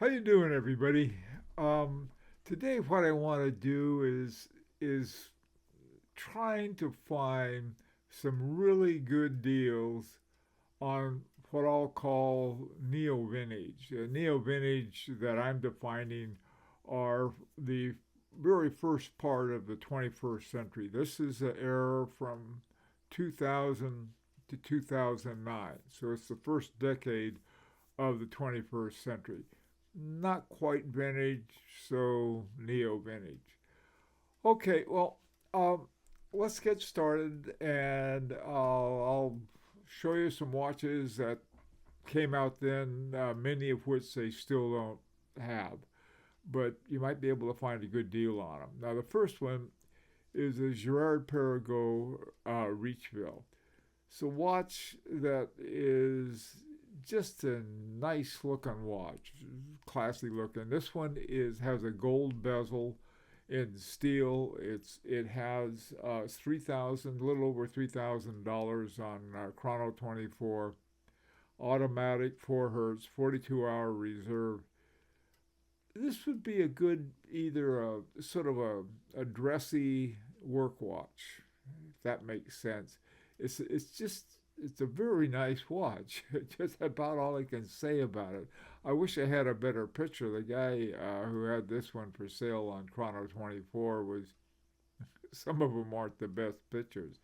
you doing, everybody? Um, Today, what I want to do is trying to find some really good deals on what I'll call neo-vintage. Neo-vintage that I'm defining are the very first part of the 21st century. This is an era from 2000 to 2009, so it's the first decade of the 21st century. Not quite vintage, so neo vintage. Okay, well, um, let's get started, and I'll show you some watches that came out then, many of which they still don't have, but you might be able to find a good deal on them. Now, the first one is a Girard-Perregaux Reachville. It's a watch that is just a nice looking watch, classy looking. This one has a gold bezel in steel. It has 3,000, a little over $3,000 on Chrono 24, automatic 4 hertz, 42-hour reserve. This would be a good either a sort of a dressy work watch, if that makes sense. It's a very nice watch. Just about all I can say about it. I wish I had a better picture. The guy who had this one for sale on Chrono 24 was, some of them aren't the best pictures.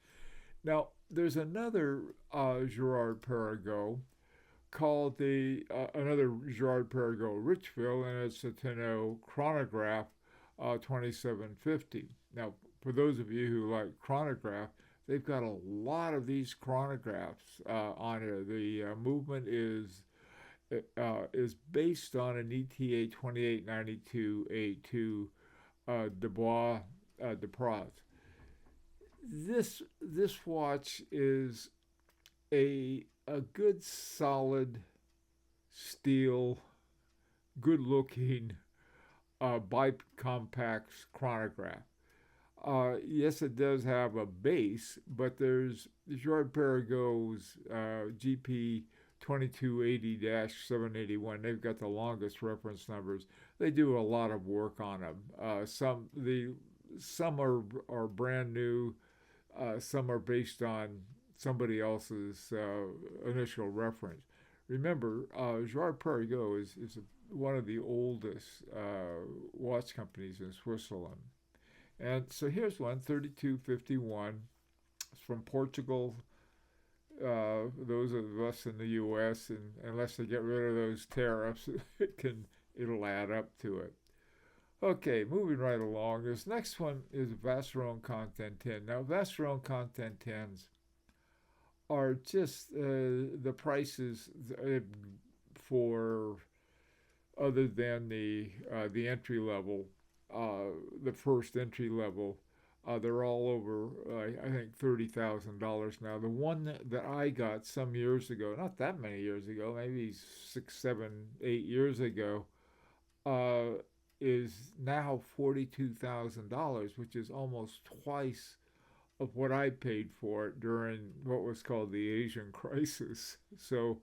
Now, there's another Girard-Perregaux called another Girard-Perregaux Richville, and it's a Tenno chronograph 2750. Now, for those of you who like chronograph, they've got a lot of these chronographs on it. The movement is based on an ETA 2892A2 Dubois Depraz. This watch is a good solid steel, good looking bicompact chronograph. Yes, it does have a base, but there's Girard-Perregaux's GP 2280-781. They've got the longest reference numbers. They do a lot of work on them. Some are brand new. Some are based on somebody else's initial reference. Remember, Girard-Perregaux is one of the oldest watch companies in Switzerland. And so here's one, 3251. It's from Portugal. Those of us in the U.S., and unless they get rid of those tariffs, it'll add up to it. Okay, moving right along. This next one is Vacheron Constantin. Now, Vacheron Constantins are just the prices for other than the entry level, the first entry level. They're all over, I think, $30,000 now. The one that I got some years ago, not that many years ago, maybe 6, 7, 8 years ago, is now $42,000, which is almost twice of what I paid for it during what was called the Asian crisis. So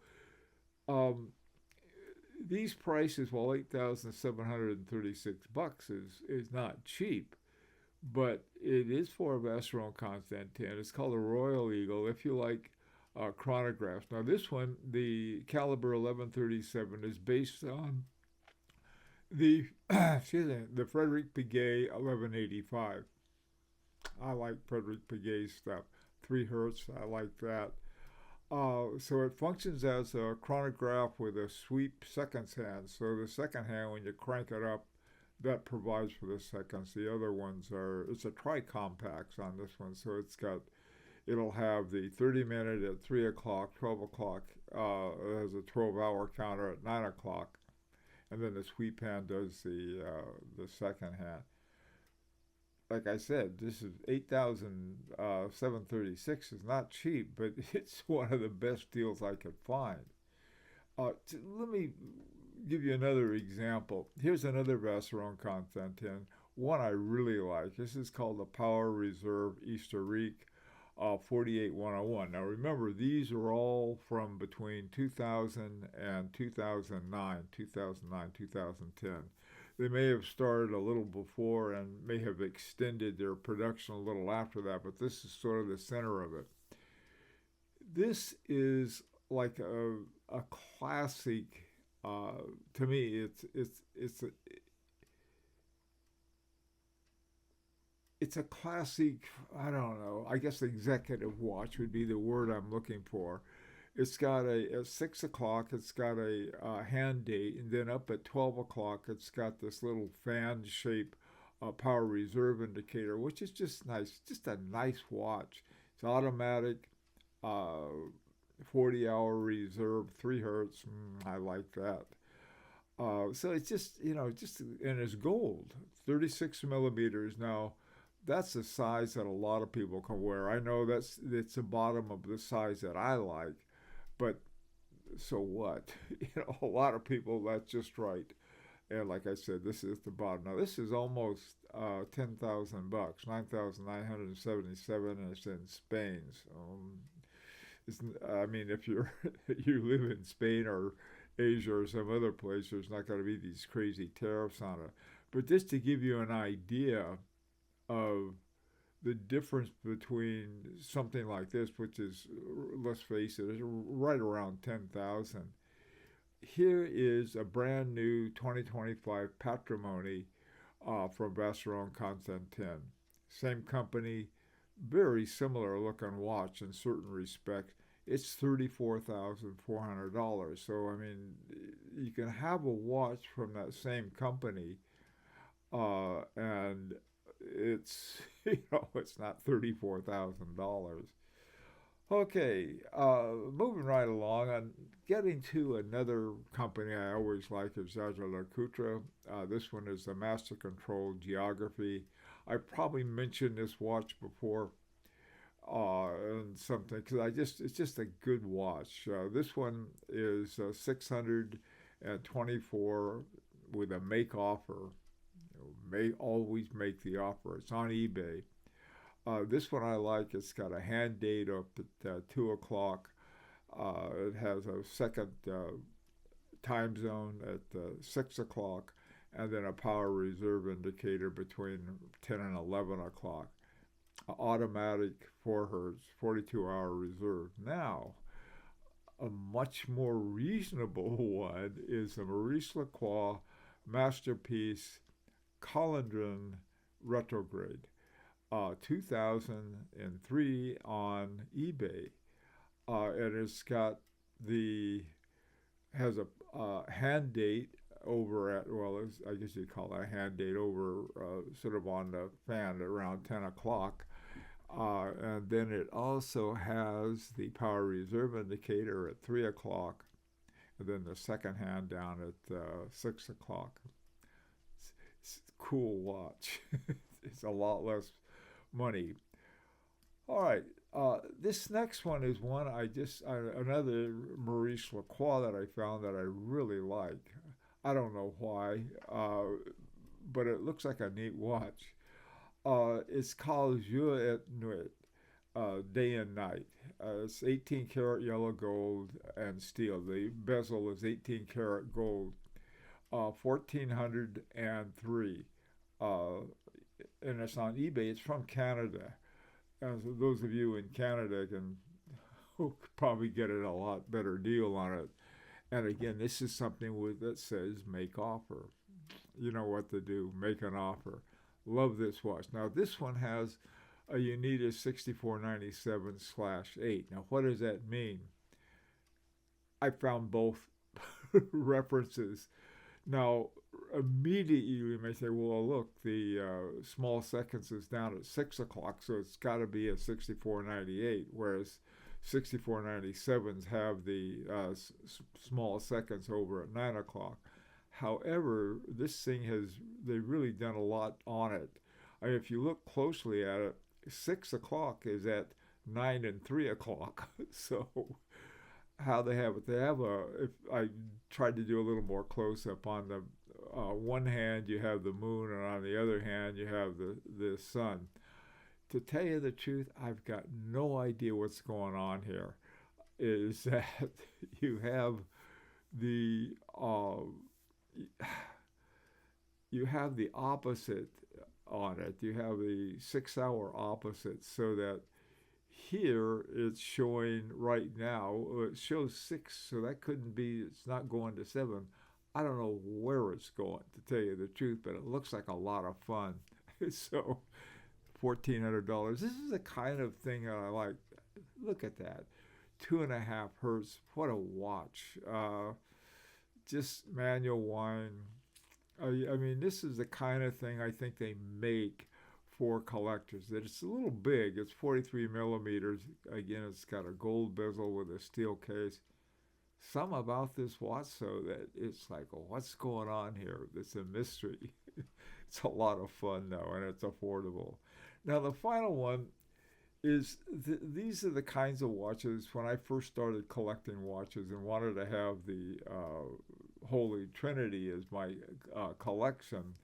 these prices, while $8,736 is not cheap, but it is for a Vacheron Constantin. It's called a Royal Eagle, if you like chronographs. Now, this one, the caliber 1137, is based on the the Frederick Piguet 1185. I like Frederick Piguet stuff. 3 hertz, I like that. So it functions as a chronograph with a sweep seconds hand. So the second hand, when you crank it up, that provides for the seconds. The other ones it's a tri-compact on this one. So it'll have the 30-minute at 3 o'clock, 12 o'clock. It has a 12-hour counter at 9 o'clock. And then the sweep hand does the second hand. Like I said, this is 8,736 is not cheap, but it's one of the best deals I could find. Let me give you another example. Here's another Vacheron Constantin, one I really like. This is called the Power Reserve Historique. 48101. Now remember, these are all from between 2000 and 2009, 2010. They may have started a little before and may have extended their production a little after that, but this is sort of the center of it. This is like a classic. To me, it's a classic. I don't know. I guess executive watch would be the word I'm looking for. It's got at 6 o'clock. It's got a hand date, and then up at 12 o'clock, it's got this little fan shape power reserve indicator, which is just nice. Just a nice watch. It's automatic. 40-hour reserve, 3 hertz. I like that. So it's just, and it's gold, 36 millimeters. Now, that's the size that a lot of people can wear. I know it's the bottom of the size that I like, but so what? A lot of people, that's just right. And like I said, this is the bottom. Now, this is almost $10,000, 9,977, and it's in Spain. I mean, if you live in Spain or Asia or some other place, there's not going to be these crazy tariffs on it. But just to give you an idea of the difference between something like this, which is, let's face it, is right around 10,000. Here is a brand new 2025 Patrimony from Vacheron Constantin. Same company, very similar looking watch in certain respects. It's $34,400. So, I mean, you can have a watch from that same company, and it's, it's not $34,000. Okay, moving right along, and getting to another company I always like is Jaeger-LeCoultre. This one is the Master Control Geography. I probably mentioned this watch before, and something, because it's just a good watch. This one is 624 with a make offer. May always make the offer. It's on eBay. This one I like. It's got a hand date up at 2 o'clock. It has a second time zone at 6 o'clock, and then a power reserve indicator between 10 and 11 o'clock. Automatic 4 hertz, 42-hour reserve. Now, a much more reasonable one is the Maurice Lacroix Masterpiece Calandrin Retrograde. 2003 on eBay, and it's got has a hand date over at, well, I guess you'd call that a hand date over sort of on the fan at around 10 o'clock. And then it also has the power reserve indicator at 3 o'clock, and then the second hand down at 6 o'clock. It's a cool watch. It's a lot less money. All right. This next one is one another Maurice Lacroix that I found that I really like. I don't know why, but it looks like a neat watch. It's called Jour et Nuit, Day and Night. It's 18 karat yellow gold and steel. The bezel is 18 karat gold, 1403. And it's on eBay. It's from Canada. And so those of you in Canada can probably get it a lot better deal on it. And again, this is something that says make offer. You know what to do. Make an offer. Love this watch. Now, this one has a Unitas 6497/8. Now, what does that mean? I found both references. Now, immediately you may say, well, look, the small seconds is down at 6 o'clock, so it's got to be a 6498, whereas 6497s have the small seconds over at 9 o'clock. However, this thing they've really done a lot on it. I mean, if you look closely at it, 6 o'clock is at 9 and 3 o'clock. So how they have it, if I tried to do a little more close-up on the one hand, you have the moon, and on the other hand, you have the sun. to tell you the truth, I've got no idea what's going on here. Is that you have the you have the opposite on it. You have the 6-hour opposite, so that here it's showing right now. It shows 6, so that couldn't be. It's not going to 7. I don't know where it's going, to tell you the truth, but it looks like a lot of fun. So, $1,400. This is the kind of thing that I like. Look at that, 2.5 hertz. What a watch! Just manual wind. I mean, this is the kind of thing I think they make for collectors. That it's a little big. It's 43 millimeters. Again, it's got a gold bezel with a steel case. Some about this watch, so that it's like, oh, what's going on here? It's a mystery. It's a lot of fun, though, and it's affordable. Now, the final one is these are the kinds of watches when I first started collecting watches and wanted to have the Holy Trinity as my collection.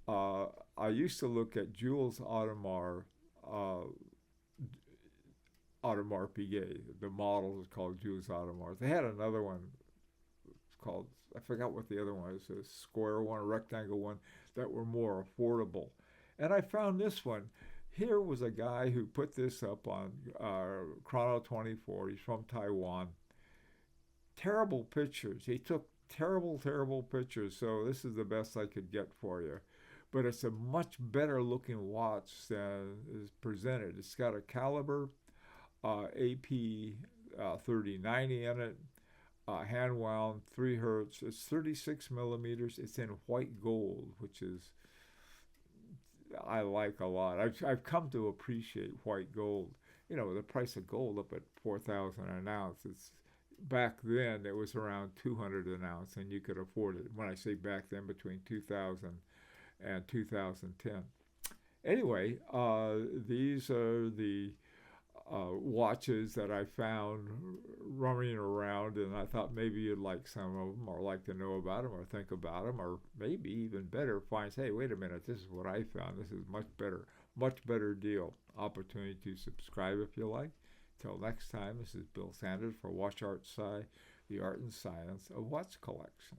I used to look at Jules Audemars Piguet. The model is called Jules Audemars. They had another one called, I forgot what the other one is, a square one, a rectangle one, that were more affordable. And I found this one. Here was a guy who put this up on Chrono 24. He's from Taiwan. Terrible pictures. He took terrible pictures, so this is the best I could get for you. But it's a much better looking watch than is presented. It's got a caliber, AP 3090 in it, hand wound, 3 hertz. It's 36 millimeters. It's in white gold, which is I like a lot. I've come to appreciate white gold. You know, the price of gold up at 4,000 an ounce. It's back then it was around 200 an ounce, and you could afford it. When I say back then, between 2000 and 2010. Anyway, these are the watches that I found roaming around, and I thought maybe you'd like some of them, or like to know about them, or think about them, or maybe even better, find, hey, wait a minute, this is what I found. This is much better deal. Opportunity to subscribe if you like. Till next time, this is Bill Sanders for Watch Art Sci, the art and science of watch collection.